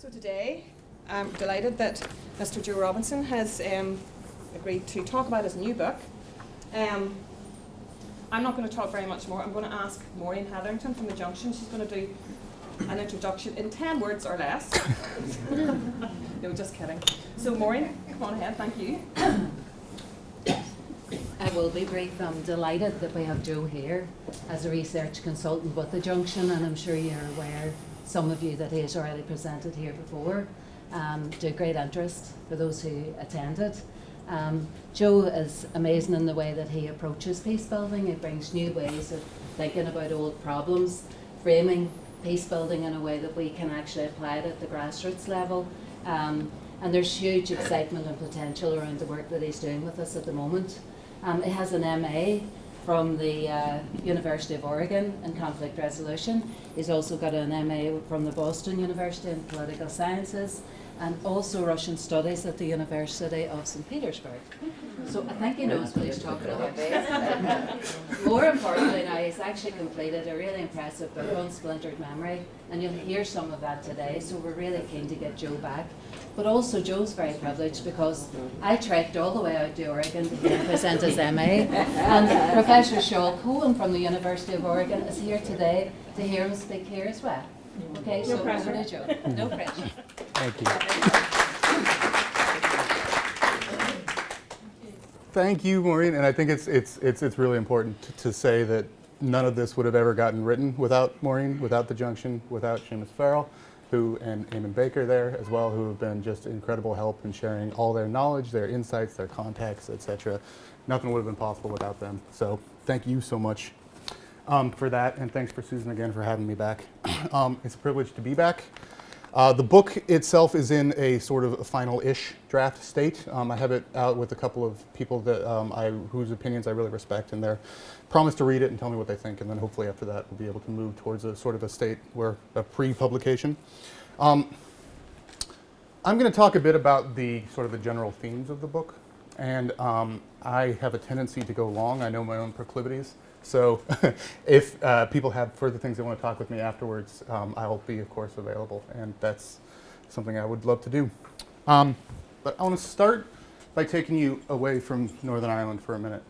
So today, I'm delighted that Mr. Joe Robinson has agreed to talk about his new book. I'm not going to talk very much more. I'm going to ask Maureen Hetherington from The Junction. She's going to do an introduction in 10 words or less. No, just kidding. So Maureen, come on ahead. Thank you. I will be brief. I'm delighted that we have Joe here as a research consultant with The Junction, and I'm sure you're aware, some of you, that he has already presented here before, to great interest for those who attended. Joe is amazing in the way that he approaches peace building. He brings new ways of thinking about old problems, framing peace building in a way that we can actually apply it at the grassroots level. And there's huge excitement and potential around the work that he's doing with us at the moment. He has an MA from the University of Oregon in conflict resolution. He's also got an MA from the Boston University in political sciences, and also Russian studies at the University of St. Petersburg. So I think he knows what he's talking about. More importantly now, he's actually completed a really impressive book on splintered memory, and you'll hear some of that today, so we're really keen to get Joe back. But also Joe's very privileged because I trekked all the way out to Oregon to hear him present his MA, and Professor Shaul Cohen from the University of Oregon is here today to hear him speak here as well. Okay, so over to Joe. No pressure. Thank you. Thank you, Maureen. And I think it's really important to say that none of this would have ever gotten written without Maureen, without The Junction, without Seamus Farrell, and Eamon Baker there as well, who have been just incredible help in sharing all their knowledge, their insights, their contacts, etc. Nothing would have been possible without them. So thank you so much for that, and thanks for Susan again for having me back. It's a privilege to be back. The book itself is in a sort of a final-ish draft state. I have it out with a couple of people that whose opinions I really respect, and they're promised to read it and tell me what they think, and then hopefully after that we'll be able to move towards a sort of a state where a pre-publication. I'm going to talk a bit about the sort of the general themes of the book, and I have a tendency to go long. I know my own proclivities. So if people have further things they want to talk with me afterwards, I'll be, of course, available, and that's something I would love to do. But I want to start by taking you away from Northern Ireland for a minute.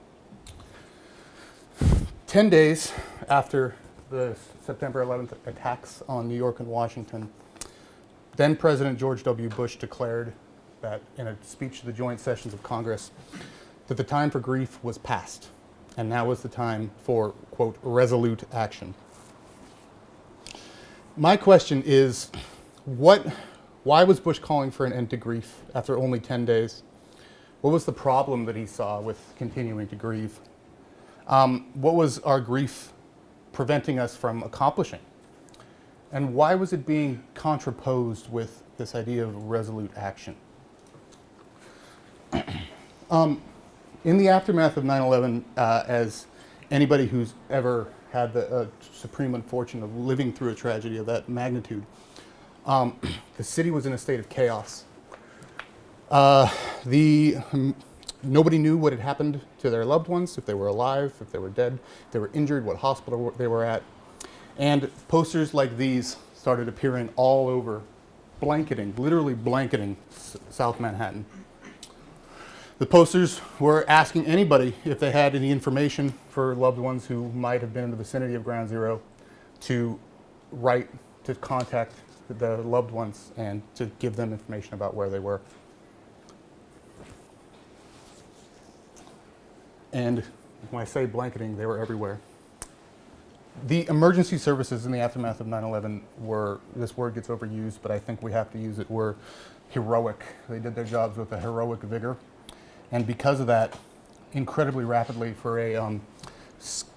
10 days after the September 11th attacks on New York and Washington, then President George W. Bush declared that in a speech to the joint sessions of Congress that the time for grief was past. And now was the time for, quote, resolute action. My question is, why was Bush calling for an end to grief after only 10 days? What was the problem that he saw with continuing to grieve? What was our grief preventing us from accomplishing? And why was it being contraposed with this idea of resolute action? In the aftermath of 9/11, as anybody who's ever had the supreme unfortune of living through a tragedy of that magnitude, the city was in a state of chaos. Nobody knew what had happened to their loved ones, if they were alive, if they were dead, if they were injured, what hospital they were at. And posters like these started appearing all over, literally blanketing South Manhattan. The posters were asking anybody if they had any information for loved ones who might have been in the vicinity of Ground Zero to contact the loved ones and to give them information about where they were. And when I say blanketing, they were everywhere. The emergency services in the aftermath of 9/11 this word gets overused, but I think we have to use it, were heroic. They did their jobs with a heroic vigor. And because of that, incredibly rapidly for a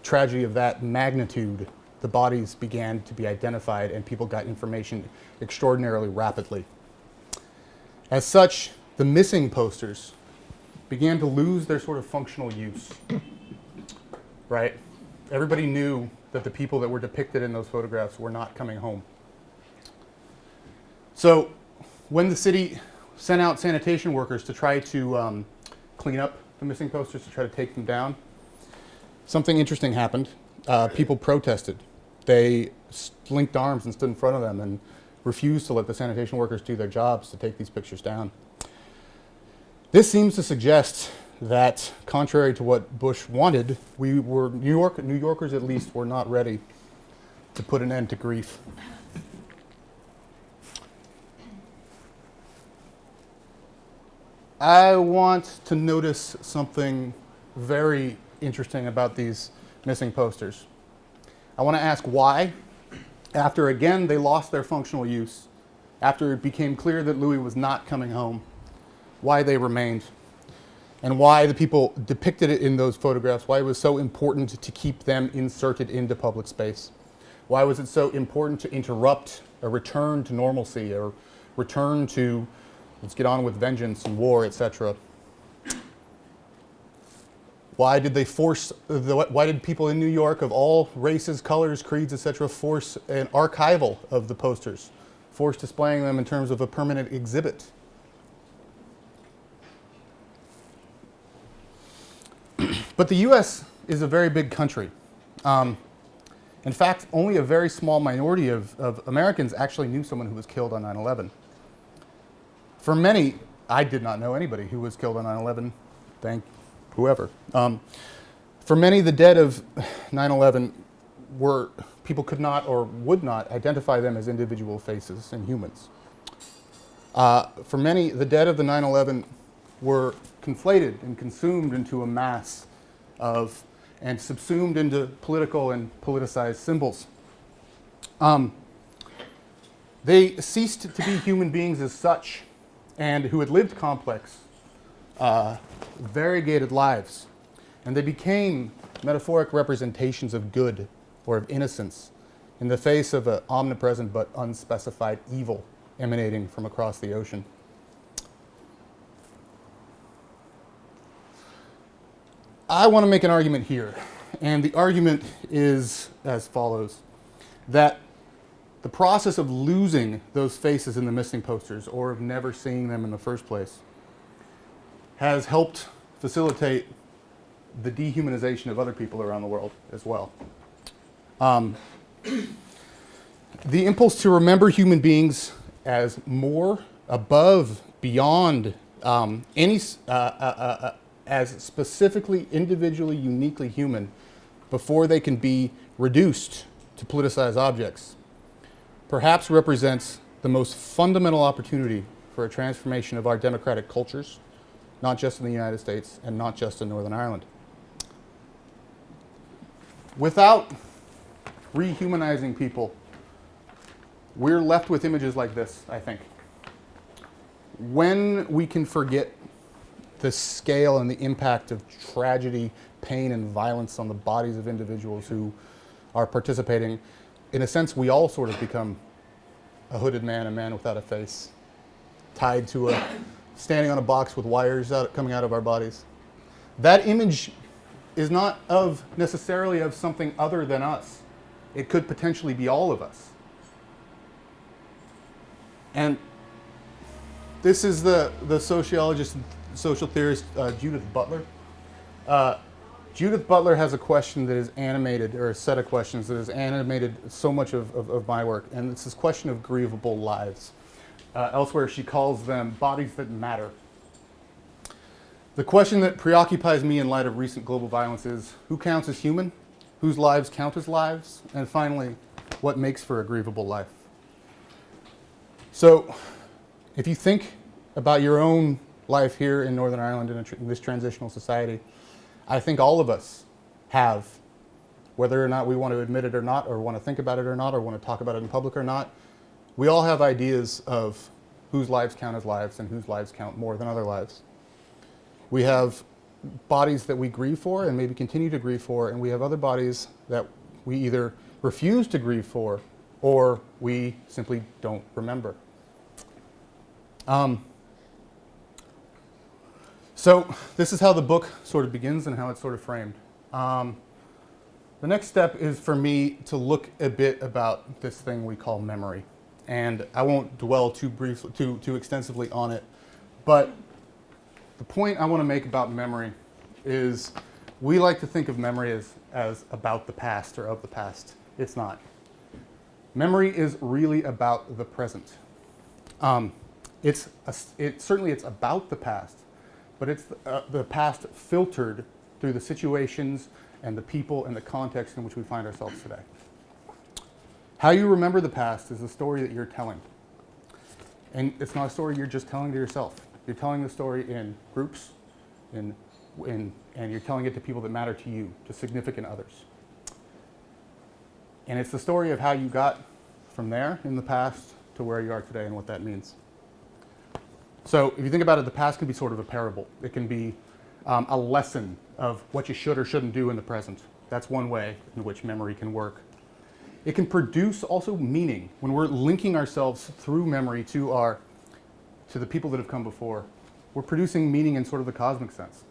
tragedy of that magnitude, the bodies began to be identified and people got information extraordinarily rapidly. As such, the missing posters began to lose their sort of functional use, right? Everybody knew that the people that were depicted in those photographs were not coming home. So when the city sent out sanitation workers to try to clean up the missing posters, to try to take them down, something interesting happened. People protested. They linked arms and stood in front of them and refused to let the sanitation workers do their jobs to take these pictures down. This seems to suggest that, contrary to what Bush wanted, New Yorkers at least were not ready to put an end to grief. I want to notice something very interesting about these missing posters. I want to ask why, after again they lost their functional use, after it became clear that Louis was not coming home, why they remained, and why the people depicted it in those photographs, why it was so important to keep them inserted into public space. Why was it so important to interrupt a return to normalcy, or return to let's get on with vengeance and war, etc.? Why did they why did people in New York of all races, colors, creeds, etc. force an archival of the posters, force displaying them in terms of a permanent exhibit? But the US is a very big country. In fact, only a very small minority of Americans actually knew someone who was killed on 9/11. For many, I did not know anybody who was killed on 9/11, thank whoever. For many, the dead of 9/11 people could not or would not identify them as individual faces and humans. For many, the dead of the 9/11 were conflated and consumed into a mass of, and subsumed into political and politicized symbols. They ceased to be human beings as such, and who had lived complex, variegated lives. And they became metaphoric representations of good or of innocence in the face of an omnipresent but unspecified evil emanating from across the ocean. I want to make an argument here, and the argument is as follows: that the process of losing those faces in the missing posters, or of never seeing them in the first place, has helped facilitate the dehumanization of other people around the world as well. The impulse to remember human beings as more, above, beyond as specifically, individually, uniquely human, before they can be reduced to politicized objects, perhaps represents the most fundamental opportunity for a transformation of our democratic cultures, not just in the United States and not just in Northern Ireland. Without rehumanizing people, we're left with images like this, I think. When we can forget the scale and the impact of tragedy, pain, and violence on the bodies of individuals who are participating, in a sense, we all sort of become a hooded man, a man without a face, tied to standing on a box with wires coming out of our bodies. That image is not necessarily of something other than us. It could potentially be all of us. And this is the sociologist and social theorist Judith Butler. Judith Butler has a question that is animated, or a set of questions that has animated so much of my work, and it's this question of grievable lives. Elsewhere, she calls them bodies that matter. The question that preoccupies me in light of recent global violence is, who counts as human? Whose lives count as lives? And finally, what makes for a grievable life? So, if you think about your own life here in Northern Ireland in this transitional society, I think all of us have, whether or not we want to admit it or not, or want to think about it or not, or want to talk about it in public or not, we all have ideas of whose lives count as lives and whose lives count more than other lives. We have bodies that we grieve for and maybe continue to grieve for, and we have other bodies that we either refuse to grieve for or we simply don't remember. So this is how the book sort of begins and how it's sort of framed. The next step is for me to look a bit about this thing we call memory. And I won't dwell too extensively on it, but the point I want to make about memory is we like to think of memory as about the past or of the past. It's not. Memory is really about the present. Certainly it's about the past, but it's the past filtered through the situations and the people and the context in which we find ourselves today. How you remember the past is a story that you're telling. And it's not a story you're just telling to yourself. You're telling the story in groups, and you're telling it to people that matter to you, to significant others. And it's the story of how you got from there in the past to where you are today and what that means. So if you think about it, the past can be sort of a parable. It can be a lesson of what you should or shouldn't do in the present. That's one way in which memory can work. It can produce also meaning. When we're linking ourselves through memory to the people that have come before, we're producing meaning in sort of the cosmic sense.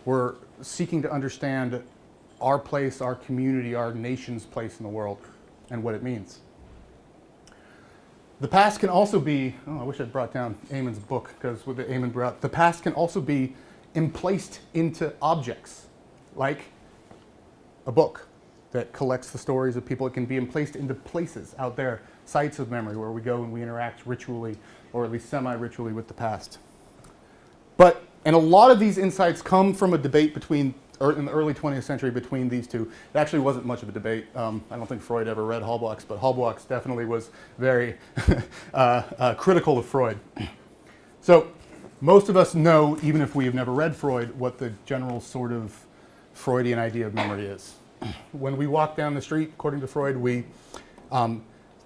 We're seeking to understand our place, our community, our nation's place in the world and what it means. The past can also be, I wish I'd brought down Eamon's book, because what Eamon brought, the past can also be emplaced into objects, like a book that collects the stories of people. It can be emplaced into places out there, sites of memory where we go and we interact ritually, or at least semi-ritually, with the past. And a lot of these insights come from a debate in the early 20th century between these two. It actually wasn't much of a debate. I don't think Freud ever read Halbwachs, but Halbwachs definitely was very critical of Freud. So most of us know, even if we have never read Freud, what the general sort of Freudian idea of memory is. When we walk down the street, according to Freud,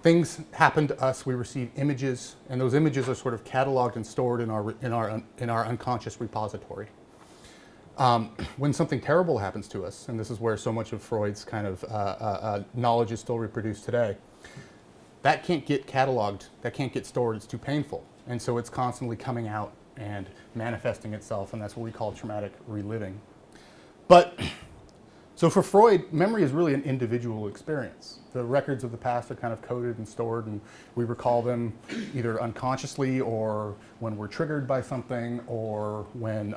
things happen to us. We receive images, and those images are sort of cataloged and stored in our unconscious repository. When something terrible happens to us, and this is where so much of Freud's kind of knowledge is still reproduced today, that can't get cataloged, that can't get stored, it's too painful. And so it's constantly coming out and manifesting itself, and that's what we call traumatic reliving. So for Freud, memory is really an individual experience. The records of the past are kind of coded and stored, and we recall them either unconsciously or when we're triggered by something, or when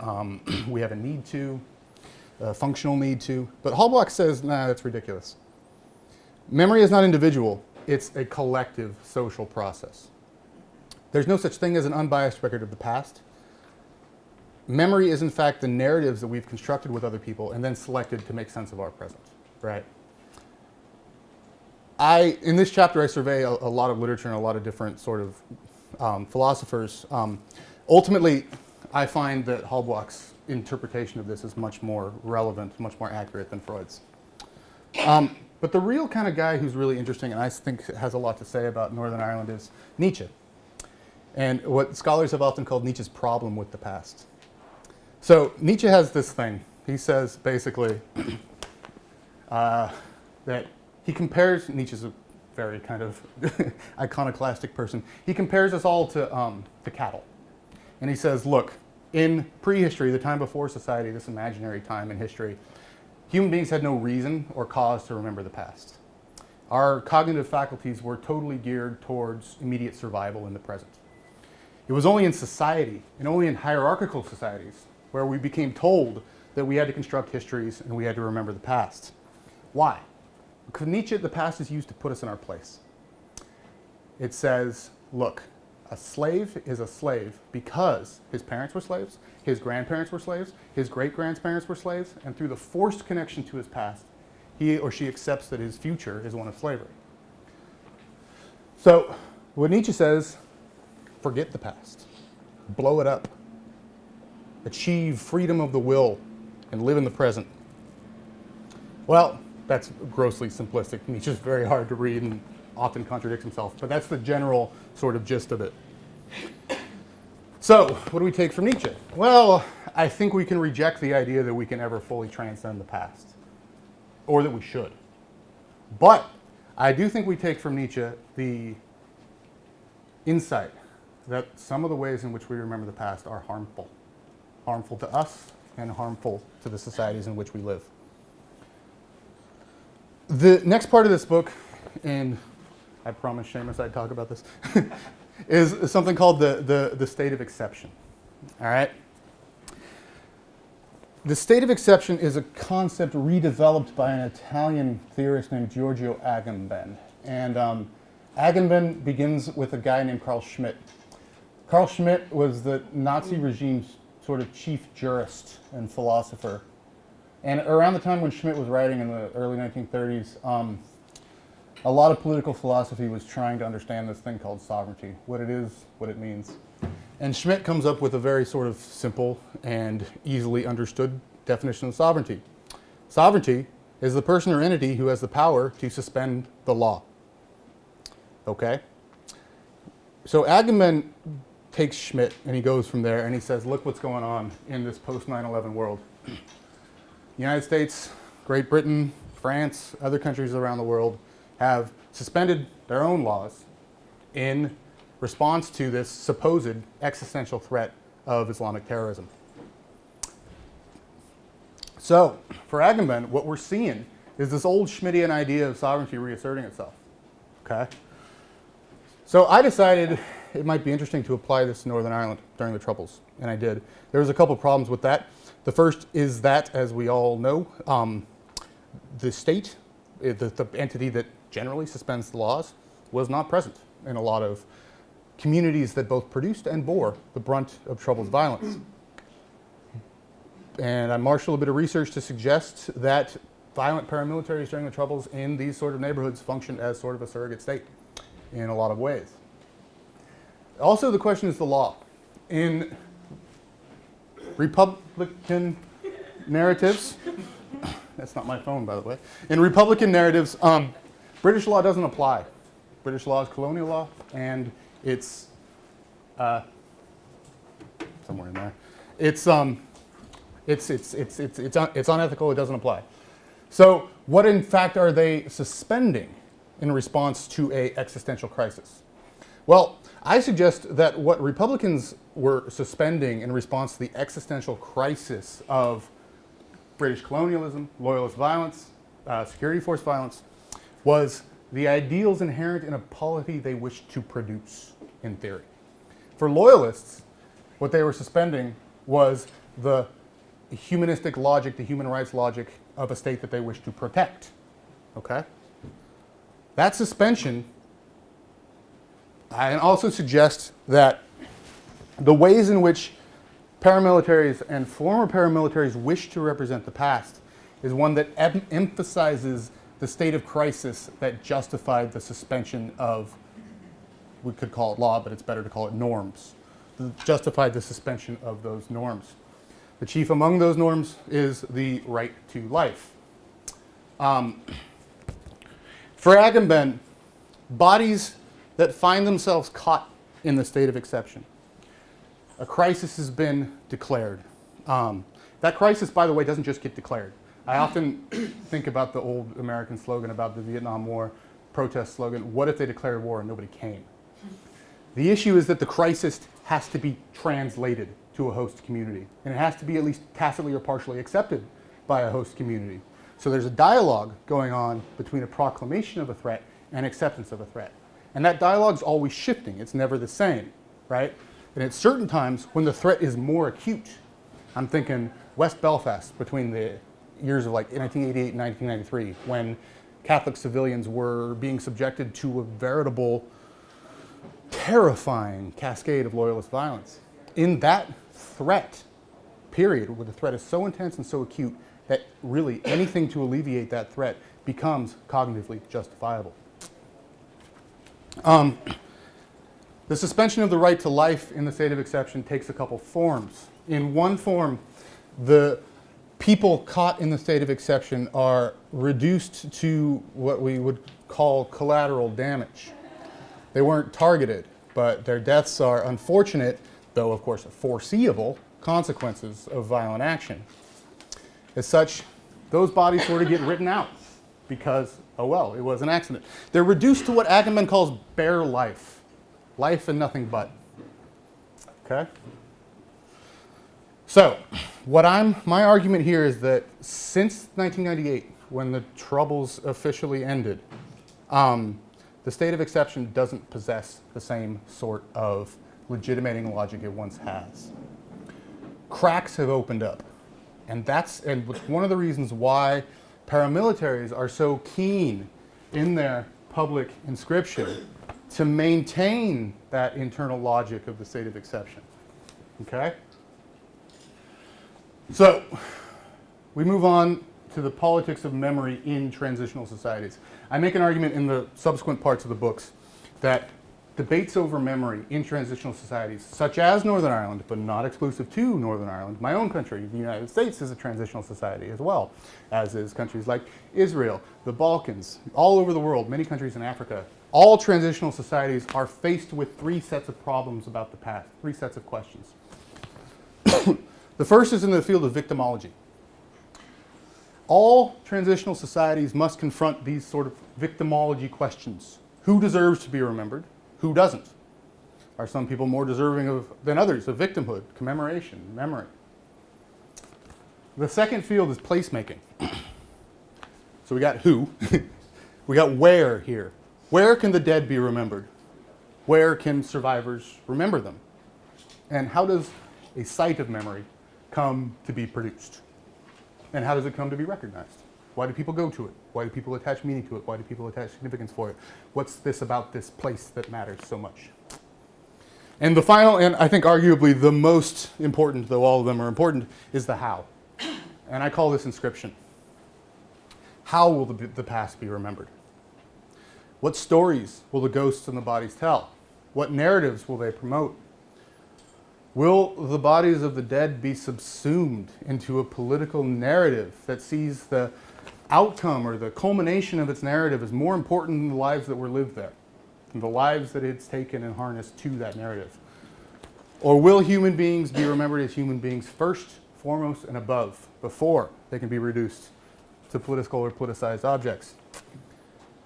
we have a need to, a functional need to. But Halbwachs says, nah, that's ridiculous. Memory is not individual. It's a collective social process. There's no such thing as an unbiased record of the past. Memory is, in fact, the narratives that we've constructed with other people and then selected to make sense of our present, right? In this chapter, I survey a lot of literature and a lot of different sort of philosophers. Ultimately, I find that Halbwachs' interpretation of this is much more relevant, much more accurate than Freud's. But the real kind of guy who's really interesting, and I think has a lot to say about Northern Ireland, is Nietzsche. And what scholars have often called Nietzsche's problem with the past. So Nietzsche has this thing. He says basically that he compares, Nietzsche's a very kind of iconoclastic person, he compares us all to cattle. And he says, look, in prehistory, the time before society, this imaginary time in history, human beings had no reason or cause to remember the past. Our cognitive faculties were totally geared towards immediate survival in the present. It was only in society, and only in hierarchical societies, where we became told that we had to construct histories and we had to remember the past. Why? Because Nietzsche, the past is used to put us in our place. It says, look, a slave is a slave because his parents were slaves, his grandparents were slaves, his great-grandparents were slaves, and through the forced connection to his past, he or she accepts that his future is one of slavery. So what Nietzsche says, forget the past, blow it up, achieve freedom of the will, and live in the present. Well, that's grossly simplistic. Nietzsche's very hard to read and often contradicts himself, but that's the general sort of gist of it. So, what do we take from Nietzsche? Well, I think we can reject the idea that we can ever fully transcend the past, or that we should. But I do think we take from Nietzsche the insight that some of the ways in which we remember the past are harmful. Harmful to us and harmful to the societies in which we live. The next part of this book, and I promised Seamus I'd talk about this, is something called the state of exception. All right? The state of exception is a concept redeveloped by an Italian theorist named Giorgio Agamben. And Agamben begins with a guy named Carl Schmitt. Carl Schmitt was the Nazi regime's sort of chief jurist and philosopher. And around the time when Schmitt was writing in the early 1930s, a lot of political philosophy was trying to understand this thing called sovereignty, what it is, what it means. And Schmitt comes up with a very sort of simple and easily understood definition of sovereignty. Sovereignty is the person or entity who has the power to suspend the law. Okay? So Agamben takes Schmitt and he goes from there and he says, look what's going on in this post 9/11 world. United States, Great Britain, France, other countries around the world have suspended their own laws in response to this supposed existential threat of Islamic terrorism. So, for Agamben, what we're seeing is this old Schmittian idea of sovereignty reasserting itself. Okay? So I decided it might be interesting to apply this to Northern Ireland during the Troubles, and I did. There was a couple problems with that. The first is that, as we all know, the state, the entity that generally suspends the laws, was not present in a lot of communities that both produced and bore the brunt of Troubles violence. And I marshaled a bit of research to suggest that violent paramilitaries during the Troubles in these sort of neighborhoods functioned as sort of a surrogate state in a lot of ways. Also, the question is the law. In Republican narratives, that's not my phone, by the way. In Republican narratives, British law doesn't apply. British law is colonial law, and it's somewhere in there. It's unethical. It doesn't apply. So, what in fact are they suspending in response to an existential crisis? Well, I suggest that what Republicans were suspending in response to the existential crisis of British colonialism, loyalist violence, security force violence, was the ideals inherent in a polity they wished to produce, in theory. For loyalists, what they were suspending was the humanistic logic, the human rights logic of a state that they wished to protect. Okay? That suspension, I also suggest that the ways in which paramilitaries and former paramilitaries wish to represent the past is one that emphasizes the state of crisis that justified the suspension of, we could call it law, but it's better to call it norms, justified the suspension of those norms. The chief among those norms is the right to life. For Agamben, bodies that find themselves caught in the state of exception, a crisis has been declared. That crisis, by the way, doesn't just get declared. I often think about the old American slogan about the Vietnam War protest slogan, what if they declared war and nobody came? The issue is that the crisis has to be translated to a host community, and it has to be at least tacitly or partially accepted by a host community. So there's a dialogue going on between a proclamation of a threat and acceptance of a threat. And that dialogue's always shifting. It's never the same, right? And at certain times, when the threat is more acute, I'm thinking West Belfast between the years of like 1988 and 1993, when Catholic civilians were being subjected to a veritable, terrifying cascade of loyalist violence. In that threat period, where the threat is so intense and so acute that really anything to alleviate that threat becomes cognitively justifiable. The suspension of the right to life in the state of exception takes a couple forms. In one form, the people caught in the state of exception are reduced to what we would call collateral damage. They weren't targeted, but their deaths are unfortunate, though of course foreseeable, consequences of violent action. As such, those bodies sort of get written out because, oh well, it was an accident. They're reduced to what Agamben calls bare life. Life and nothing but. Okay? So, my argument here is that since 1998, when the Troubles officially ended, the state of exception doesn't possess the same sort of legitimating logic it once has. Cracks have opened up. And one of the reasons why paramilitaries are so keen in their public inscription to maintain that internal logic of the state of exception. Okay? So, we move on to the politics of memory in transitional societies. I make an argument in the subsequent parts of the books that debates over memory in transitional societies, such as Northern Ireland, but not exclusive to Northern Ireland. My own country, the United States, is a transitional society as well, as is countries like Israel, the Balkans, all over the world, many countries in Africa. All transitional societies are faced with three sets of problems about the past, three sets of questions. The first is in the field of victimology. All transitional societies must confront these sort of victimology questions. Who deserves to be remembered? Who doesn't? Are some people more deserving than others of victimhood, commemoration, memory? The second field is placemaking. So we got who, we got where here. Where can the dead be remembered? Where can survivors remember them? And how does a site of memory come to be produced? And how does it come to be recognized? Why do people go to it? Why do people attach meaning to it? Why do people attach significance for it? What's this about this place that matters so much? And the final, and I think arguably the most important, though all of them are important, is the how. And I call this inscription. How will the past be remembered? What stories will the ghosts and the bodies tell? What narratives will they promote? Will the bodies of the dead be subsumed into a political narrative that sees the outcome or the culmination of its narrative as more important than the lives that were lived there, and the lives that it's taken and harnessed to that narrative? Or will human beings be remembered as human beings first, foremost, and above, before they can be reduced to political or politicized objects?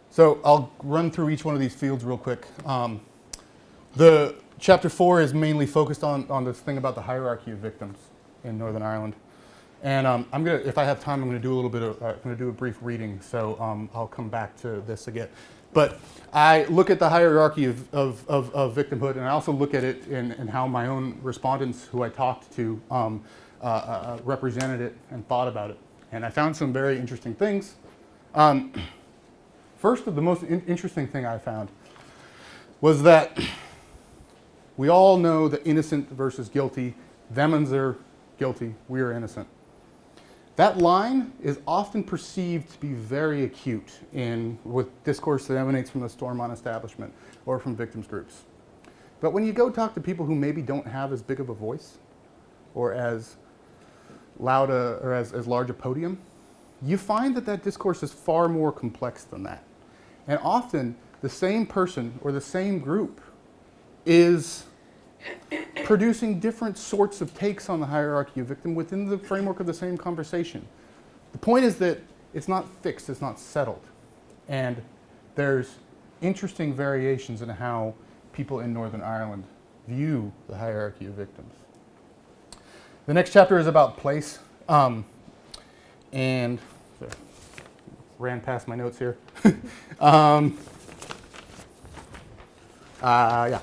So I'll run through each one of these fields real quick. The Chapter 4 is mainly focused on this thing about the hierarchy of victims in Northern Ireland. And I'm gonna, if I have time, I'm gonna do a little bit of, I'm gonna do a brief reading, so I'll come back to this again. But I look at the hierarchy of victimhood, and I also look at it in how my own respondents who I talked to represented it and thought about it. And I found some very interesting things. First, the most interesting thing I found was that we all know the innocent versus guilty. Them and they're guilty, we are innocent. That line is often perceived to be very acute with discourse that emanates from the Stormont establishment or from victims groups. But when you go talk to people who maybe don't have as big of a voice or as loud or as large a podium, you find that discourse is far more complex than that. And often the same person or the same group is producing different sorts of takes on the hierarchy of victim within the framework of the same conversation. The point is that it's not fixed, it's not settled. And there's interesting variations in how people in Northern Ireland view the hierarchy of victims. The next chapter is about place. And sorry, ran past my notes here. Yeah.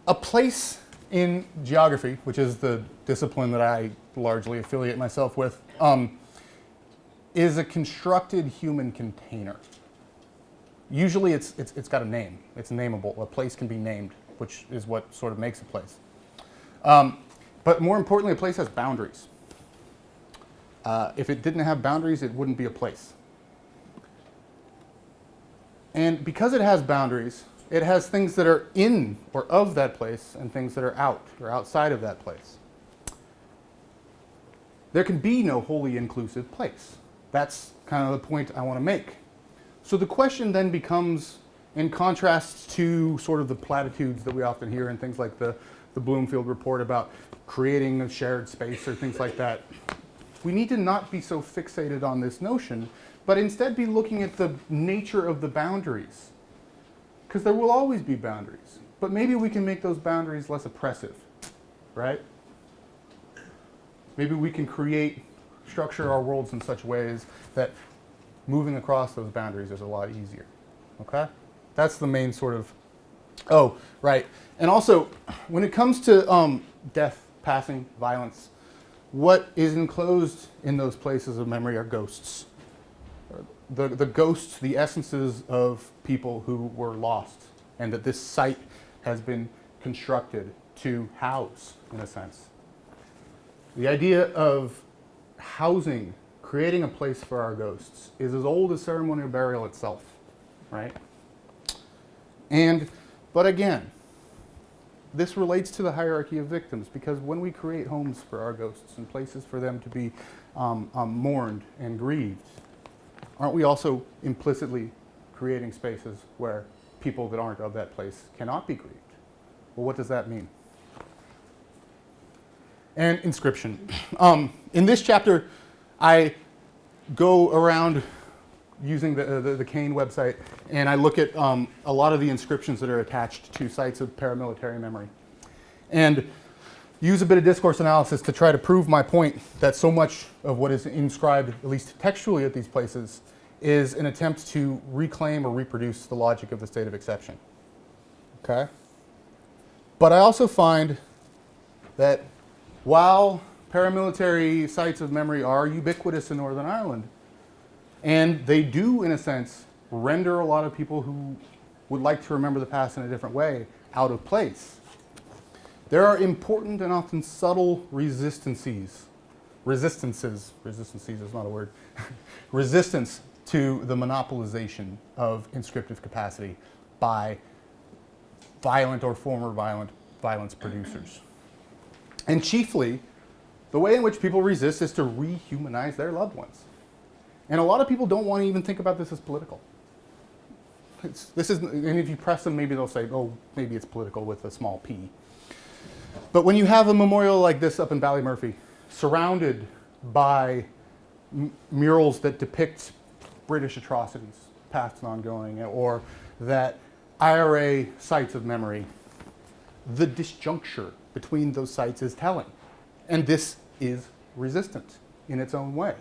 A place in geography, which is the discipline that I largely affiliate myself with, is a constructed human container. Usually it's got a name. It's nameable. A place can be named, which is what sort of makes a place. But more importantly, a place has boundaries. If it didn't have boundaries, it wouldn't be a place. And because it has boundaries, it has things that are in or of that place and things that are out or outside of that place. There can be no wholly inclusive place. That's kind of the point I want to make. So the question then becomes, in contrast to sort of the platitudes that we often hear in things like the Bloomfield report about creating a shared space or things like that, we need to not be so fixated on this notion, but instead be looking at the nature of the boundaries. Because there will always be boundaries, but maybe we can make those boundaries less oppressive, right? Maybe we can structure our worlds in such ways that moving across those boundaries is a lot easier, okay? That's the main sort of, oh, right. And also, when it comes to death, passing, violence, what is enclosed in those places of memory are ghosts. the ghosts, the essences of people who were lost, and that this site has been constructed to house, in a sense. The idea of housing, creating a place for our ghosts, is as old as ceremonial burial itself, right? But again, this relates to the hierarchy of victims, because when we create homes for our ghosts and places for them to be mourned and grieved, aren't we also implicitly creating spaces where people that aren't of that place cannot be grieved? Well, what does that mean? And inscription. In this chapter, I go around using the Kane website, and I look at a lot of the inscriptions that are attached to sites of paramilitary memory, and use a bit of discourse analysis to try to prove my point that so much of what is inscribed, at least textually at these places, is an attempt to reclaim or reproduce the logic of the state of exception. Okay? But I also find that while paramilitary sites of memory are ubiquitous in Northern Ireland, and they do, in a sense, render a lot of people who would like to remember the past in a different way out of place, there are important and often subtle resistances is not a word, resistance to the monopolization of inscriptive capacity by violent or former violence producers. And chiefly, the way in which people resist is to rehumanize their loved ones. And a lot of people don't want to even think about this as political. And if you press them, maybe they'll say, oh, maybe it's political with a small p. But when you have a memorial like this up in Ballymurphy, surrounded by murals that depict British atrocities, past and ongoing, or that IRA sites of memory, the disjuncture between those sites is telling. And this is resistant in its own way.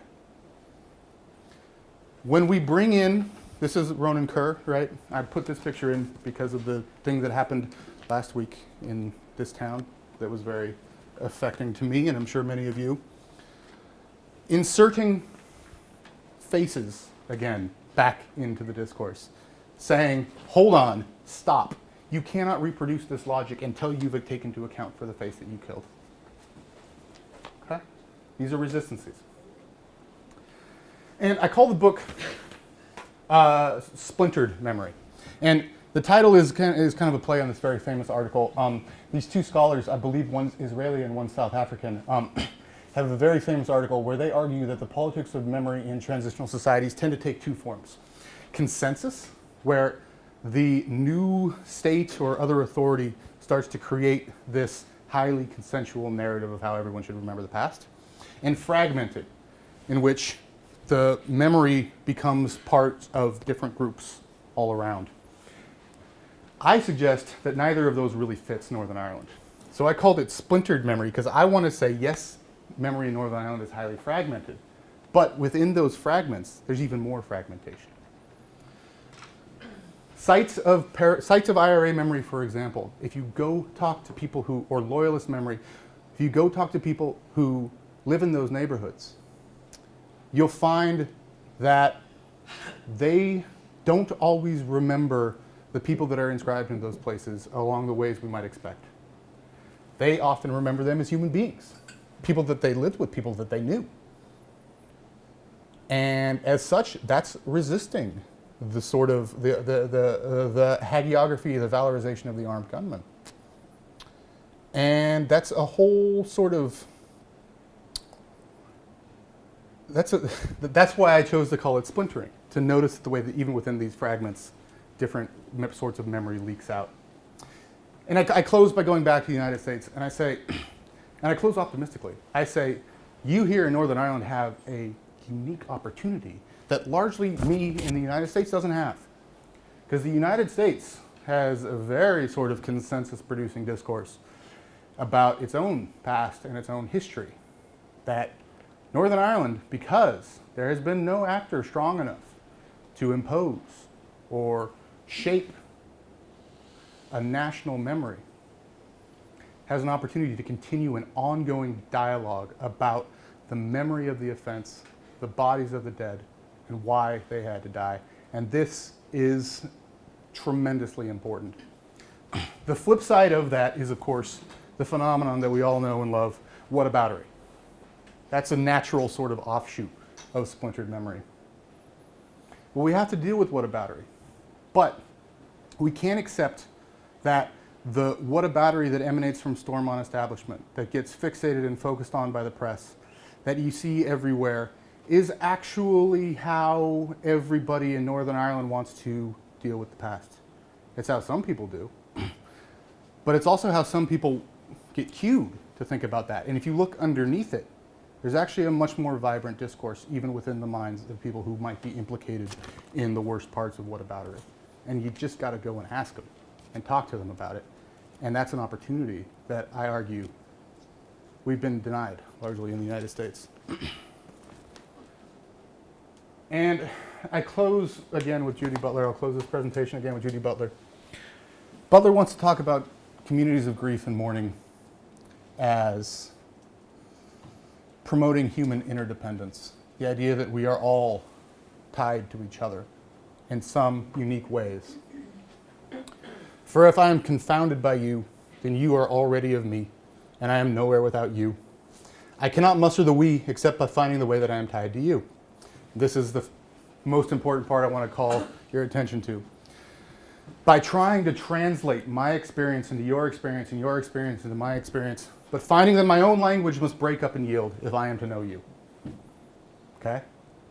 When we bring in, this is Ronan Kerr, right? I put this picture in because of the thing that happened last week in this town that was very affecting to me, and I'm sure many of you. Inserting faces, again, back into the discourse, saying, hold on, stop. You cannot reproduce this logic until you've taken into account for the face that you killed. Okay? These are resistances. And I call the book Splintered Memory. And the title is kind of a play on this very famous article. These two scholars, I believe one's Israeli and one's South African, have a very famous article where they argue that the politics of memory in transitional societies tend to take two forms. Consensus, where the new state or other authority starts to create this highly consensual narrative of how everyone should remember the past, and fragmented, in which the memory becomes part of different groups all around. I suggest that neither of those really fits Northern Ireland. So I called it splintered memory because I want to say, yes, memory in Northern Ireland is highly fragmented, but within those fragments, there's even more fragmentation. Sites of IRA memory, for example, if you go talk to people who, or loyalist memory, if you go talk to people who live in those neighborhoods, you'll find that they don't always remember the people that are inscribed in those places along the ways we might expect. They often remember them as human beings, people that they lived with, people that they knew. And as such, that's resisting the sort of the hagiography, the valorization of the armed gunman. And that's a whole sort of, that's why I chose to call it splintering, to notice the way that even within these fragments, different sorts of memory leaks out. And I close by going back to the United States, and I say, and I close optimistically, I say, you here in Northern Ireland have a unique opportunity that largely me in the United States doesn't have. Because the United States has a very sort of consensus-producing discourse about its own past and its own history. That Northern Ireland, because there has been no actor strong enough to impose or shape a national memory, has an opportunity to continue an ongoing dialogue about the memory of the offense, the bodies of the dead, and why they had to die. And this is tremendously important. The flip side of that is, of course, the phenomenon that we all know and love, whataboutery. That's a natural sort of offshoot of splintered memory. Well, we have to deal with whataboutery, but we can't accept that the whataboutery that emanates from Stormont establishment, that gets fixated and focused on by the press, that you see everywhere, is actually how everybody in Northern Ireland wants to deal with the past. It's how some people do, but it's also how some people get cued to think about that. And if you look underneath it, there's actually a much more vibrant discourse, even within the minds of people who might be implicated in the worst parts of whataboutery. And you just got to go and ask them and talk to them about it. And that's an opportunity that I argue we've been denied, largely in the United States. And I close again with Judy Butler. I'll close this presentation again with Judy Butler. Butler wants to talk about communities of grief and mourning as promoting human interdependence. The idea that we are all tied to each other in some unique ways. For if I am confounded by you, then you are already of me, and I am nowhere without you. I cannot muster the we except by finding the way that I am tied to you. This is the most important part I want to call your attention to. By trying to translate my experience into your experience and your experience into my experience, but finding that my own language must break up and yield if I am to know you. Okay?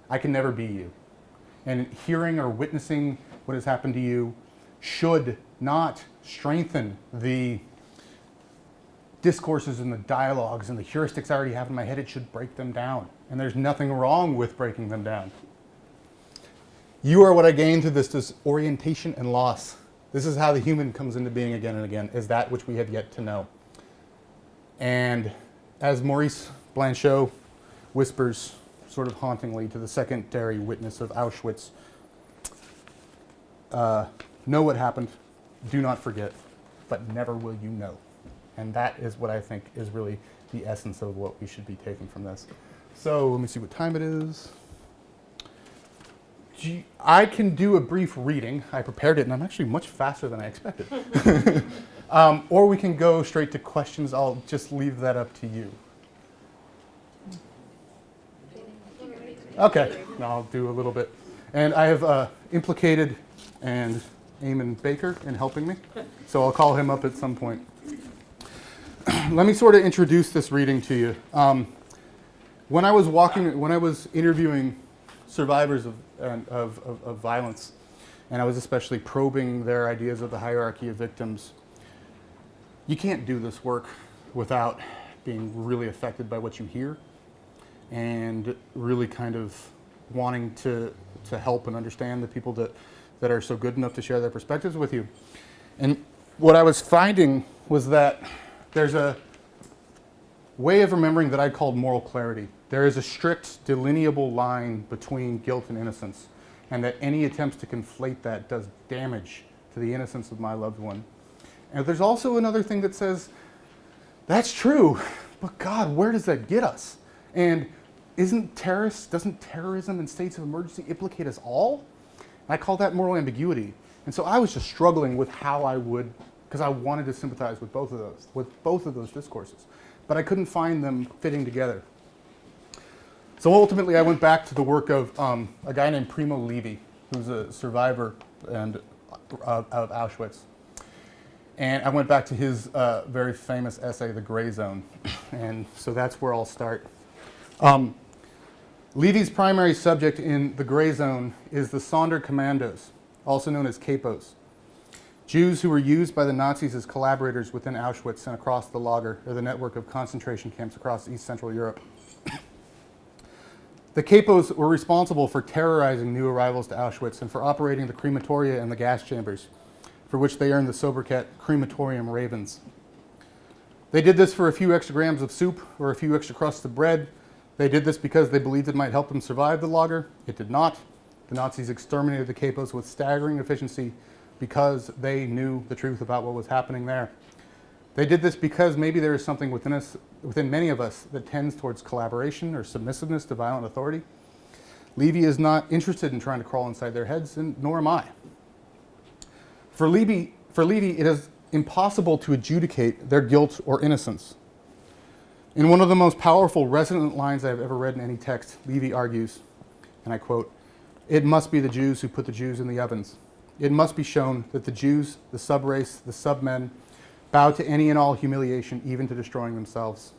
I can never be you. And hearing or witnessing what has happened to you should not strengthen the discourses and the dialogues and the heuristics I already have in my head. It should break them down. And there's nothing wrong with breaking them down. You are what I gain through this disorientation and loss. This is how the human comes into being again and again, is that which we have yet to know. And as Maurice Blanchot whispers sort of hauntingly to the secondary witness of Auschwitz, know what happened, do not forget, but never will you know. And that is what I think is really the essence of what we should be taking from this. So let me see what time it is. I can do a brief reading. I prepared it, and I'm actually much faster than I expected. Or we can go straight to questions. I'll just leave that up to you. Okay, I'll do a little bit. And I have implicated and Eamon Baker in helping me, so I'll call him up at some point. Let me sort of introduce this reading to you. When I was interviewing survivors of violence, and I was especially probing their ideas of the hierarchy of victims, you can't do this work without being really affected by what you hear and really kind of wanting to help and understand the people that are so good enough to share their perspectives with you. And what I was finding was that there's a way of remembering that I called moral clarity. There is a strict delineable line between guilt and innocence, and that any attempts to conflate that does damage to the innocence of my loved one. And there's also another thing that says, that's true, but God, where does that get us? And doesn't terrorism and states of emergency implicate us all? And I call that moral ambiguity. And so I was just struggling with how I would, because I wanted to sympathize with both of those discourses, but I couldn't find them fitting together. So ultimately, I went back to the work of a guy named Primo Levi, who's a survivor of Auschwitz. And I went back to his very famous essay, The Gray Zone. And so that's where I'll start. Levy's primary subject in The Gray Zone is the Sonder Commandos, also known as capos. Jews who were used by the Nazis as collaborators within Auschwitz and across the Lager, or the network of concentration camps across East Central Europe. The capos were responsible for terrorizing new arrivals to Auschwitz and for operating the crematoria and the gas chambers, for which they earned the sobriquet Crematorium Ravens. They did this for a few extra grams of soup or a few extra crusts of bread. They did this because they believed it might help them survive the Lager. It did not. The Nazis exterminated the capos with staggering efficiency because they knew the truth about what was happening there. They did this because maybe there is something within many of us that tends towards collaboration or submissiveness to violent authority. Levy is not interested in trying to crawl inside their heads, and nor am I. For Levy, it is impossible to adjudicate their guilt or innocence. In one of the most powerful, resonant lines I've ever read in any text, Levy argues, and I quote, "It must be the Jews who put the Jews in the ovens. It must be shown that the Jews, the subrace, the submen, bow to any and all humiliation, even to destroying themselves.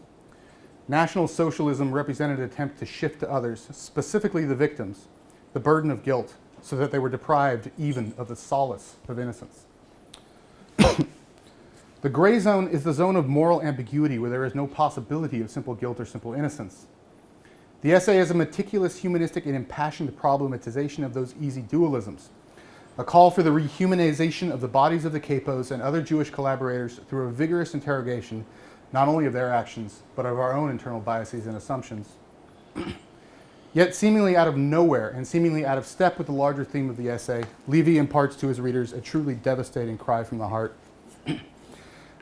National Socialism represented an attempt to shift to others, specifically the victims, the burden of guilt, so that they were deprived even of the solace of innocence." The gray zone is the zone of moral ambiguity where there is no possibility of simple guilt or simple innocence. The essay is a meticulous, humanistic, and impassioned problematization of those easy dualisms, a call for the rehumanization of the bodies of the capos and other Jewish collaborators through a vigorous interrogation not only of their actions, but of our own internal biases and assumptions. Yet seemingly out of nowhere and seemingly out of step with the larger theme of the essay, Levy imparts to his readers a truly devastating cry from the heart.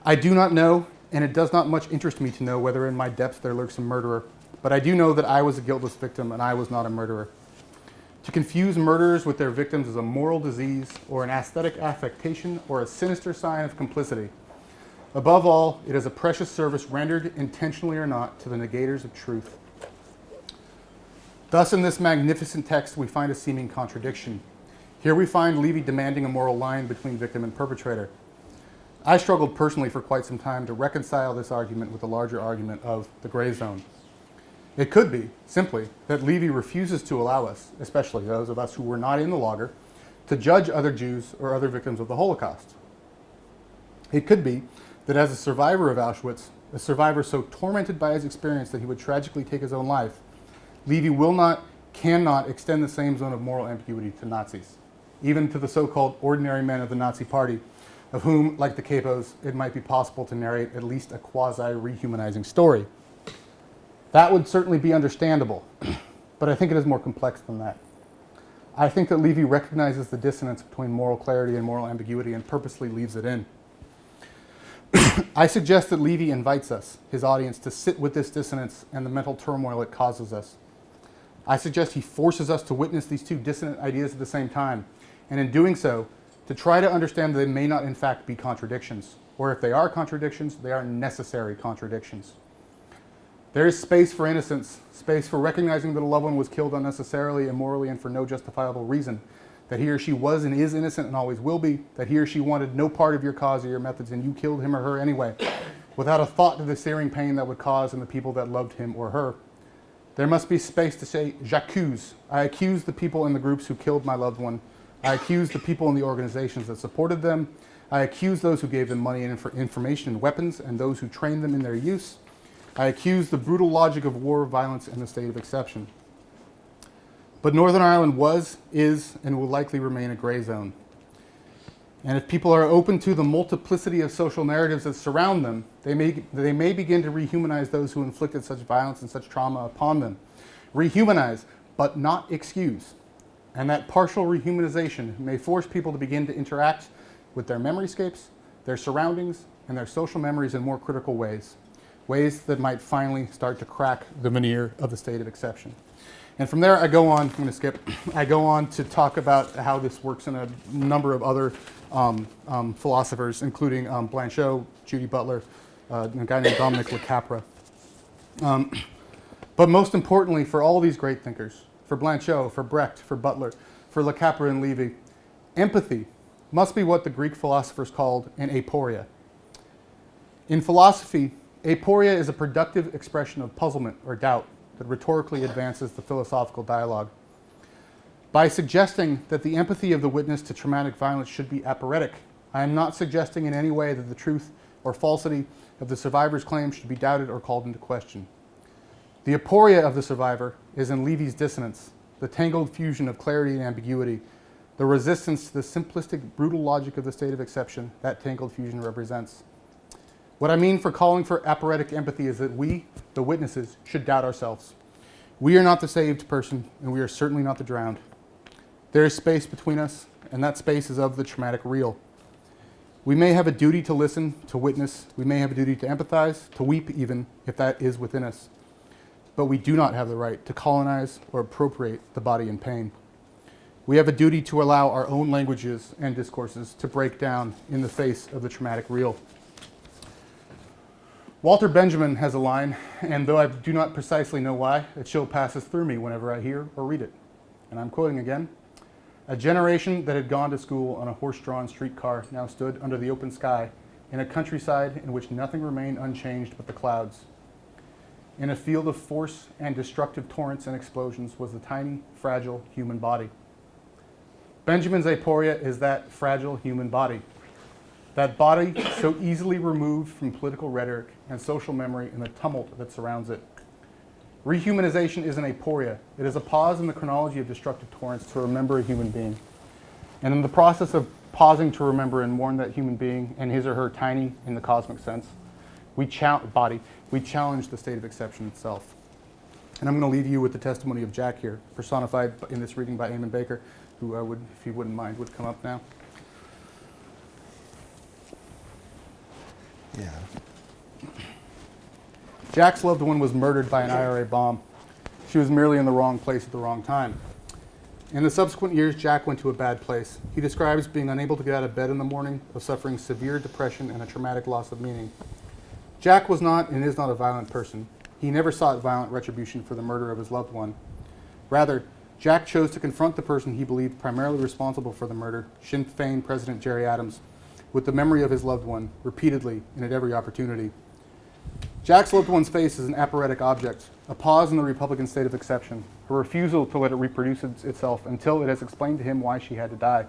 "I do not know, and it does not much interest me to know whether in my depths there lurks a murderer, but I do know that I was a guiltless victim and I was not a murderer. To confuse murderers with their victims is a moral disease or an aesthetic affectation or a sinister sign of complicity. Above all, it is a precious service rendered, intentionally or not, to the negators of truth." Thus, in this magnificent text, we find a seeming contradiction. Here we find Levy demanding a moral line between victim and perpetrator. I struggled personally for quite some time to reconcile this argument with the larger argument of the gray zone. It could be, simply, that Levy refuses to allow us, especially those of us who were not in the lager, to judge other Jews or other victims of the Holocaust. It could be that as a survivor of Auschwitz, a survivor so tormented by his experience that he would tragically take his own life, Levy cannot extend the same zone of moral ambiguity to Nazis, even to the so-called ordinary men of the Nazi Party, of whom, like the capos, it might be possible to narrate at least a quasi-rehumanizing story. That would certainly be understandable, but I think it is more complex than that. I think that Levy recognizes the dissonance between moral clarity and moral ambiguity and purposely leaves it in. I suggest that Levy invites us, his audience, to sit with this dissonance and the mental turmoil it causes us. I suggest he forces us to witness these two dissonant ideas at the same time, and in doing so, to try to understand that they may not in fact be contradictions, or if they are contradictions, they are necessary contradictions. There is space for innocence, space for recognizing that a loved one was killed unnecessarily, immorally, and for no justifiable reason, that he or she was and is innocent and always will be, that he or she wanted no part of your cause or your methods and you killed him or her anyway, without a thought to the searing pain that would cause in the people that loved him or her. There must be space to say, j'accuse. I accuse the people in the groups who killed my loved one. I accuse the people in the organizations that supported them. I accuse those who gave them money and information and weapons and those who trained them in their use. I accuse the brutal logic of war, violence, and the state of exception. But Northern Ireland was, is, and will likely remain a gray zone. And if people are open to the multiplicity of social narratives that surround them, they may begin to rehumanize those who inflicted such violence and such trauma upon them. Rehumanize, but not excuse. And that partial rehumanization may force people to begin to interact with their memoryscapes, their surroundings, and their social memories in more critical ways. Ways that might finally start to crack the veneer of the state of exception. And from there, I go on to talk about how this works in a number of other philosophers, including Blanchot, Judy Butler, a guy named Dominic LeCapra. But most importantly, for all these great thinkers, for Blanchot, for Brecht, for Butler, for LeCapra and Levy, empathy must be what the Greek philosophers called an aporia. In philosophy, aporia is a productive expression of puzzlement or doubt that rhetorically advances the philosophical dialogue. By suggesting that the empathy of the witness to traumatic violence should be aporetic, I am not suggesting in any way that the truth or falsity of the survivor's claims should be doubted or called into question. The aporia of the survivor is in Levy's dissonance, the tangled fusion of clarity and ambiguity, the resistance to the simplistic, brutal logic of the state of exception that tangled fusion represents. What I mean for calling for aporetic empathy is that we, the witnesses, should doubt ourselves. We are not the saved person, and we are certainly not the drowned. There is space between us, and that space is of the traumatic real. We may have a duty to listen, to witness. We may have a duty to empathize, to weep even, if that is within us. but we do not have the right to colonize or appropriate the body in pain. We have a duty to allow our own languages and discourses to break down in the face of the traumatic real. Walter Benjamin has a line, and though I do not precisely know why, a chill passes through me whenever I hear or read it. And I'm quoting again. A generation that had gone to school on a horse-drawn streetcar now stood under the open sky in a countryside in which nothing remained unchanged but the clouds. In a field of force and destructive torrents and explosions was the tiny, fragile human body. Benjamin's aporia is that fragile human body. That body so easily removed from political rhetoric and social memory in the tumult that surrounds it. Rehumanization is an aporia. It is a pause in the chronology of destructive torrents to remember a human being. And in the process of pausing to remember and mourn that human being and his or her tiny in the cosmic sense, we challenge the state of exception itself. And I'm going to leave you with the testimony of Jack here, personified in this reading by Eamon Baker, who I would, if you wouldn't mind, would come up now. Yeah. Jack's loved one was murdered by an IRA bomb. She was merely in the wrong place at the wrong time. In the subsequent years, Jack went to a bad place. He describes being unable to get out of bed in the morning, of suffering severe depression and a traumatic loss of meaning. Jack was not and is not a violent person. He never sought violent retribution for the murder of his loved one. Rather, Jack chose to confront the person he believed primarily responsible for the murder, Sinn Féin President Gerry Adams, with the memory of his loved one, repeatedly and at every opportunity. Jack's loved one's face is an aphoretic object, a pause in the Republican state of exception, a refusal to let it reproduce itself until it has explained to him why she had to die.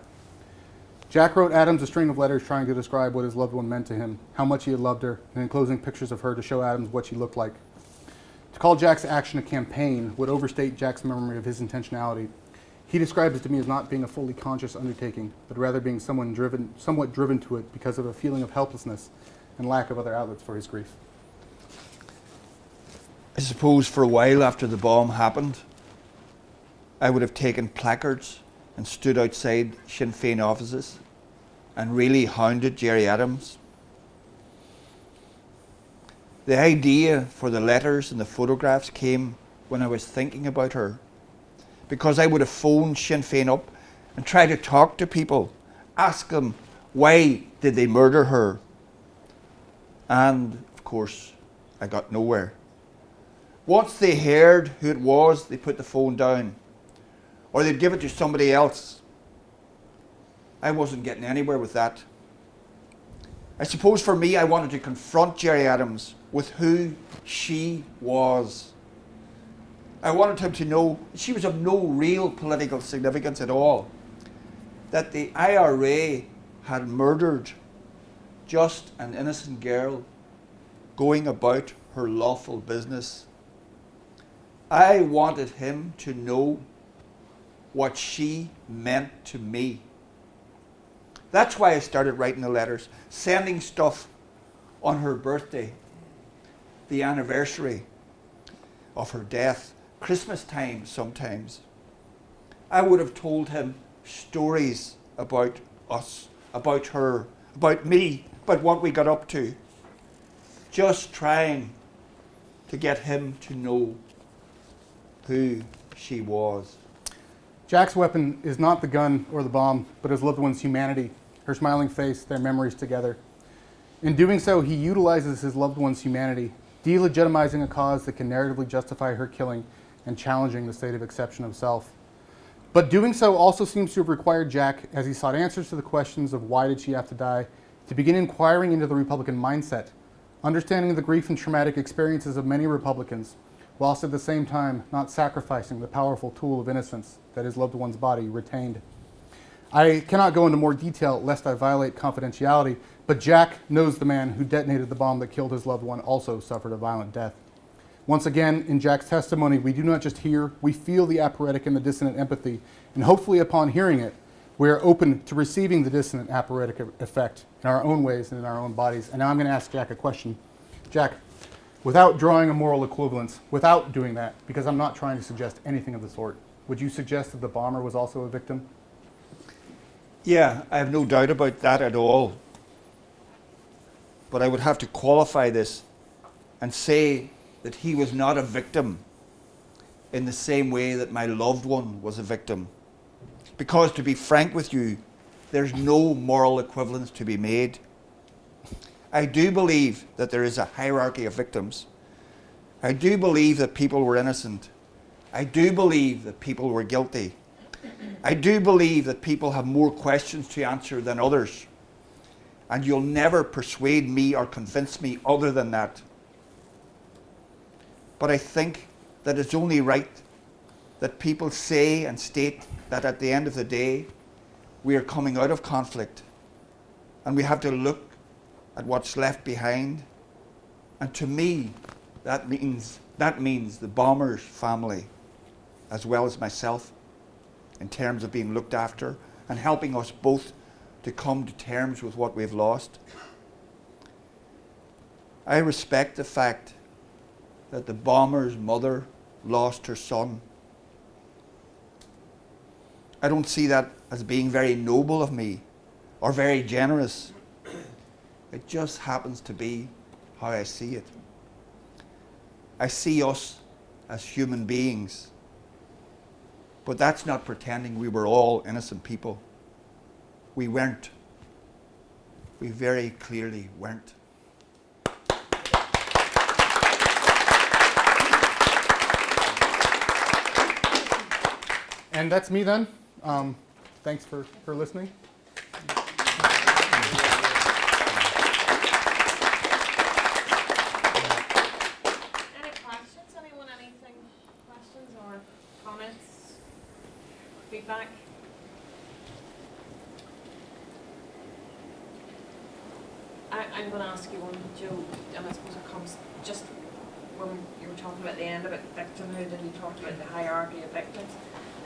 Jack wrote Adams a string of letters trying to describe what his loved one meant to him, how much he had loved her, and enclosing pictures of her to show Adams what she looked like. To call Jack's action a campaign would overstate Jack's memory of his intentionality. He describes it to me as not being a fully conscious undertaking, but rather being somewhat driven to it because of a feeling of helplessness and lack of other outlets for his grief. I suppose for a while after the bomb happened, I would have taken placards and stood outside Sinn Féin offices and really hounded Gerry Adams. The idea for the letters and the photographs came when I was thinking about her, because I would have phoned Sinn Féin up and tried to talk to people, ask them why did they murder her, and of course I got nowhere. Once they heard who it was, they put the phone down, or they'd give it to somebody else. I wasn't getting anywhere with that. I suppose for me, I wanted to confront Gerry Adams with who she was. I wanted him to know she was of no real political significance at all, that the IRA had murdered just an innocent girl going about her lawful business. I wanted him to know what she meant to me. That's why I started writing the letters, sending stuff on her birthday, the anniversary of her death, Christmas time sometimes. I would have told him stories about us, about her, about me, about what we got up to. Just trying to get him to know who she was. Jack's weapon is not the gun or the bomb, but his loved one's humanity, her smiling face, their memories together. In doing so, he utilizes his loved one's humanity, delegitimizing a cause that can narratively justify her killing and challenging the state of exception of self. But doing so also seems to have required Jack, as he sought answers to the questions of why did she have to die, to begin inquiring into the Republican mindset, understanding the grief and traumatic experiences of many Republicans, whilst at the same time not sacrificing the powerful tool of innocence that his loved one's body retained. I cannot go into more detail lest I violate confidentiality, but Jack knows the man who detonated the bomb that killed his loved one also suffered a violent death. Once again, in Jack's testimony, we do not just hear, we feel the aphoretic and the dissonant empathy, and hopefully upon hearing it, we are open to receiving the dissonant aphoretic effect in our own ways and in our own bodies. And now I'm going to ask Jack a question. Jack, without drawing a moral equivalence, without doing that, because I'm not trying to suggest anything of the sort, would you suggest that the bomber was also a victim? Yeah, I have no doubt about that at all. But I would have to qualify this and say that he was not a victim in the same way that my loved one was a victim. Because, to be frank with you, there's no moral equivalence to be made. I do believe that there is a hierarchy of victims. I do believe that people were innocent. I do believe that people were guilty. I do believe that people have more questions to answer than others. And you'll never persuade me or convince me other than that. But I think that it's only right that people say and state that at the end of the day, we are coming out of conflict and we have to look at what's left behind. And to me, that means the bomber's family, as well as myself, in terms of being looked after and helping us both to come to terms with what we've lost. I respect the fact that the bomber's mother lost her son. I don't see that as being very noble of me or very generous. It just happens to be how I see it. I see us as human beings, but that's not pretending we were all innocent people. We weren't. We very clearly weren't. And that's me then. Thanks for listening. Any questions? Anyone, anything? Questions or comments? Feedback? I'm going to ask you one, Joe, and I suppose it comes just when you were talking about the end about victimhood and you talked about the hierarchy of victims.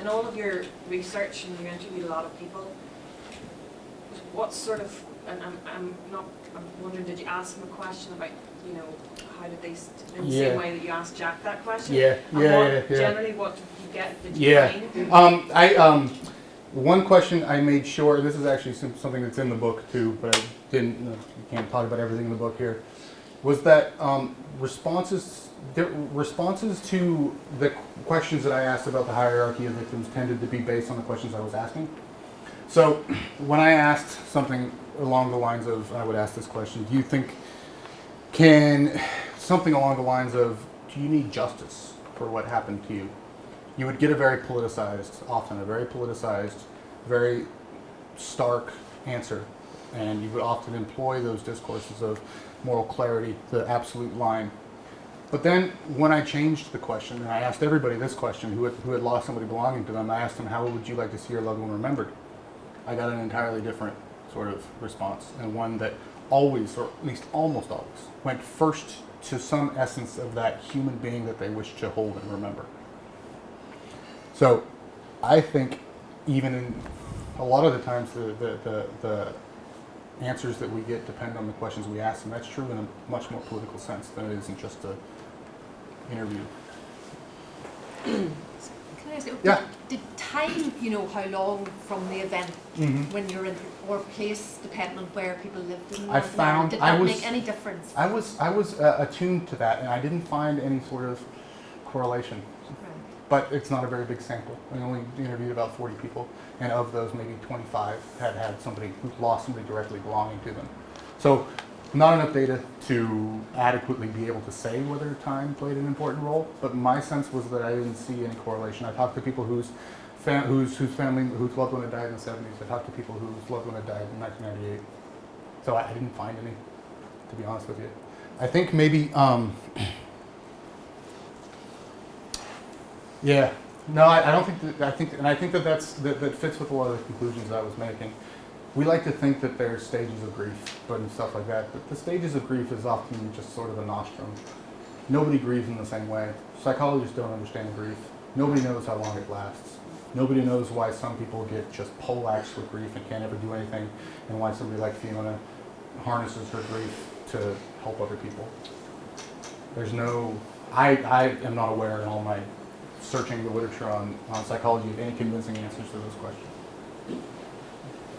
In all of your research, and you interviewed a lot of people, what sort of, and I'm wondering, did you ask them a question about, you know, how did they, in the same way that you asked Jack that question? Yeah. Generally, what did you get? Did you find? One question I made sure, and this is actually something that's in the book too, but I didn't, you can't talk about everything in the book here, was that responses to the questions that I asked about the hierarchy of victims tended to be based on the questions I was asking. So when I asked something along the lines of, I would ask this question, do you think, something along the lines of, do you need justice for what happened to you? You would get a very politicized, very stark answer. And you would often employ those discourses of moral clarity, the absolute line. But then when I changed the question, and I asked everybody this question, who had lost somebody belonging to them, I asked them, how would you like to see your loved one remembered? I got an entirely different sort of response, and one that always, or at least almost always, went first to some essence of that human being that they wish to hold and remember. So I think even in a lot of the times the answers that we get depend on the questions we ask, and that's true in a much more political sense than it is in just an interview. Can I ask you, Yeah. did time, you know, how long from the event when you're in, or place, depending on where people lived in I Northern found Ireland, did that make any difference? I was attuned to that, and I didn't find any sort of correlation. But it's not a very big sample. I only interviewed about 40 people, and of those, maybe 25 had somebody who lost somebody directly belonging to them. So, not enough data to adequately be able to say whether time played an important role. But my sense was that I didn't see any correlation. I talked to people whose loved one had died in the 70s. I talked to people whose loved one had died in 1998. So I didn't find any, to be honest with you. I think maybe. Yeah, no, I don't think that. I think that that fits with a lot of the conclusions that I was making. We like to think that there's stages of grief, but and stuff like that. But the stages of grief is often just sort of a nostrum. Nobody grieves in the same way. Psychologists don't understand grief. Nobody knows how long it lasts. Nobody knows why some people get just poleaxed with grief and can't ever do anything, and why somebody like Fiona harnesses her grief to help other people. There's no. I am not aware in all my searching the literature on psychology of any convincing answers to those questions.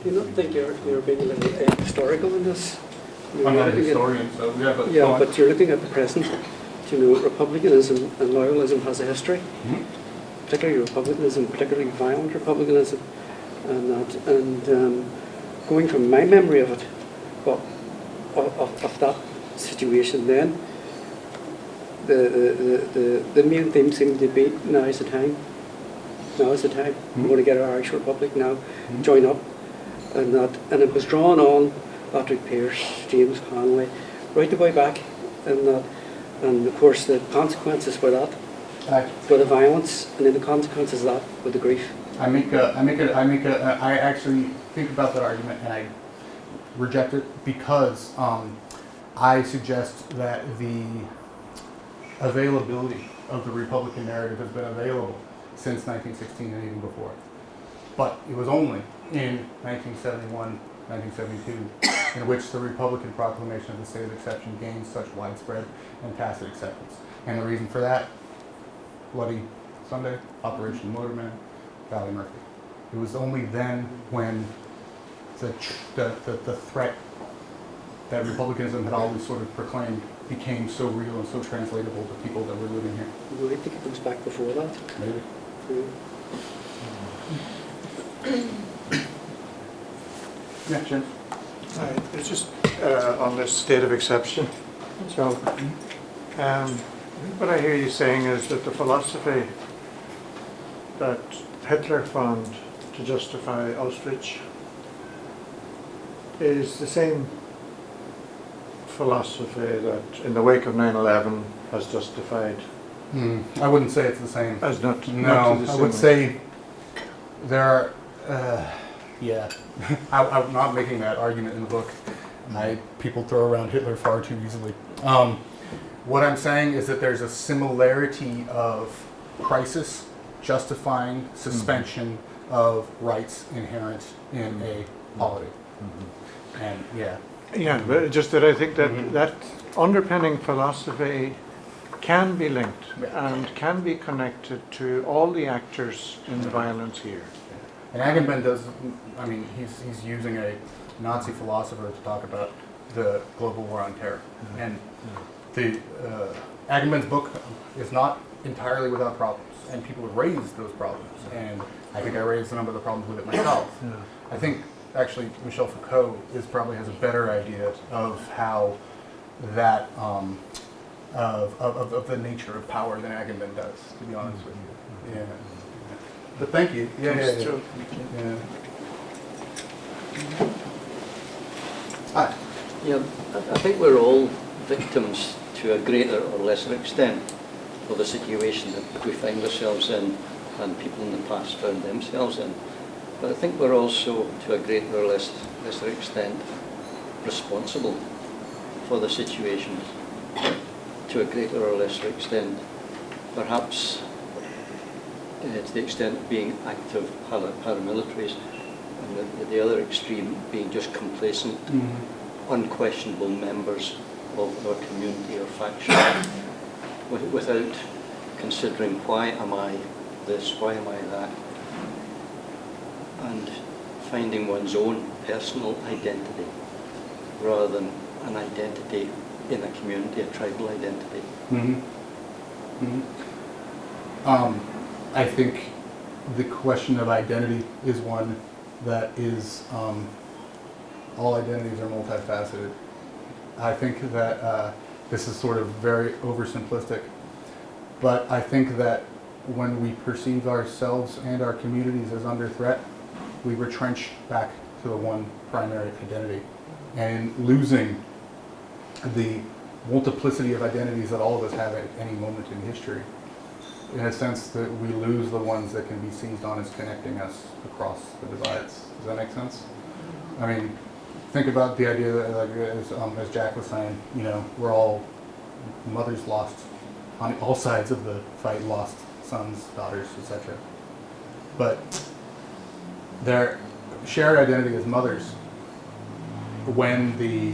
Do you not think you're being a little historical in this? I'm not a historian, so yeah, but yeah, but you're looking at the present. you know, republicanism and loyalism has a history, Mhm. particularly republicanism, particularly violent republicanism, and that, and going from my memory of it, well, of that situation then, the main theme seemed to be now is the time. Now is the time. We're going to get our Irish Republic now, join up, and that, and it was drawn on Patrick Pearse, James Conway, right the way back, and that, and of course the consequences for that, for the violence, and then the consequences of that with the grief. I actually think about that argument and I reject it because I suggest that the availability of the Republican narrative has been available since 1916 and even before. But it was only in 1971, 1972, in which the Republican proclamation of the state of exception gained such widespread and tacit acceptance. And the reason for that, Bloody Sunday, Operation Motorman, Ballymurphy. It was only then when the threat that republicanism had always sort of proclaimed became so real and so translatable to people that were living here. You know, I think it goes back before that. Maybe. Yeah, Jim. Right, it's just on this state of exception. So, what I hear you saying is that the philosophy that Hitler found to justify Auschwitz is the same philosophy that in the wake of 9/11 has justified. I wouldn't say it's the same. As not No, to the I would say there are, yeah. I'm not making that argument in the book. People throw around Hitler far too easily. What I'm saying is that there's a similarity of crisis justifying suspension of rights inherent in a polity. And yeah. Yeah, but just that I think that that underpinning philosophy can be linked and can be connected to all the actors in the violence here. And Agamben does, I mean, he's using a Nazi philosopher to talk about the global war on terror. And the Agamben's book is not entirely without problems, and people would raise those problems. And I think I raised a number of the problems with it myself. I think actually Michel Foucault probably has a better idea of how that of the nature of power than Agamben does, to be honest with you. Yeah. But thank you. Yeah. Hi. Yeah, I think we're all victims to a greater or lesser extent of the situation that we find ourselves in and people in the past found themselves in. But I think we're also, to a greater or lesser extent, responsible for the situation. To a greater or lesser extent, perhaps to the extent of being active paramilitaries, and the other extreme being just complacent, unquestionable members of our community or faction, without considering why am I this, why am I that, and finding one's own personal identity rather than an identity in a community, a tribal identity. I think the question of identity is one that is, all identities are multifaceted. I think that this is sort of very oversimplistic, but I think that when we perceive ourselves and our communities as under threat, we retrench back to the one primary identity. And losing the multiplicity of identities that all of us have at any moment in history, in a sense that we lose the ones that can be seized on as connecting us across the divides. Does that make sense? I mean, think about the idea that, like, as Jack was saying, you know, we're all mothers lost on all sides of the fight, lost sons, daughters, etc. But their shared identity as mothers, when the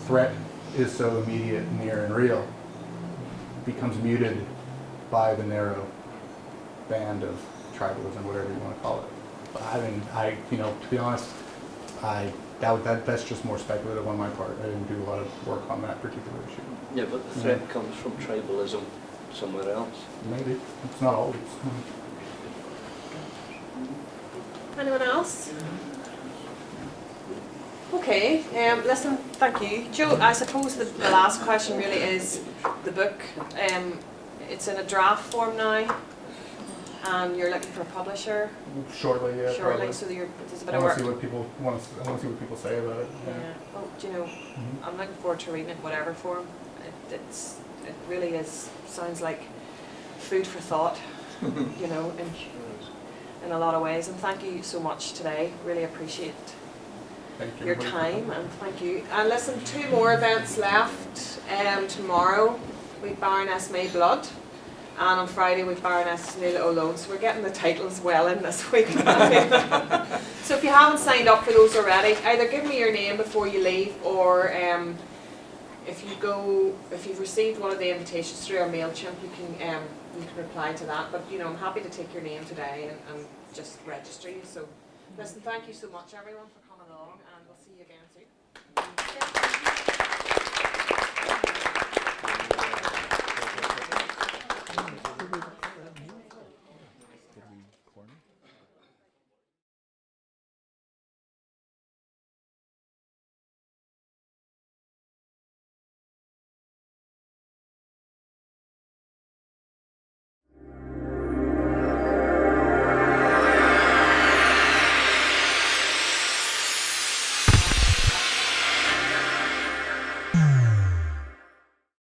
threat is so immediate, near, and real, becomes muted by the narrow band of tribalism, whatever you want to call it. I mean, to be honest, that's just more speculative on my part. I didn't do a lot of work on that particular issue. Yeah, but the threat comes from tribalism somewhere else. Maybe. It's not always. Anyone else? Okay, listen, thank you. Joe, I suppose the last question really is the book. It's in a draft form now, and you're looking for a publisher Shortly, yeah. shortly, Probably. so there's a bit I of want work. to see what people want to. I want to see what people say about it. Yeah. Well, do you know, Mhm. I'm looking forward to reading it, whatever form. It really is. Sounds like food for thought. You know, in a lot of ways. And thank you so much today. Really appreciate Thank you. your time, and thank you. And listen, 2 more events left. Tomorrow we've Baroness May Blood, and on Friday we've Baroness Nuala O'Lone. So we're getting the titles well in this week. So if you haven't signed up for those already, either give me your name before you leave, or if you've received one of the invitations through our MailChimp, you can reply to that. But you know, I'm happy to take your name today and just register you. So listen, thank you so much, everyone.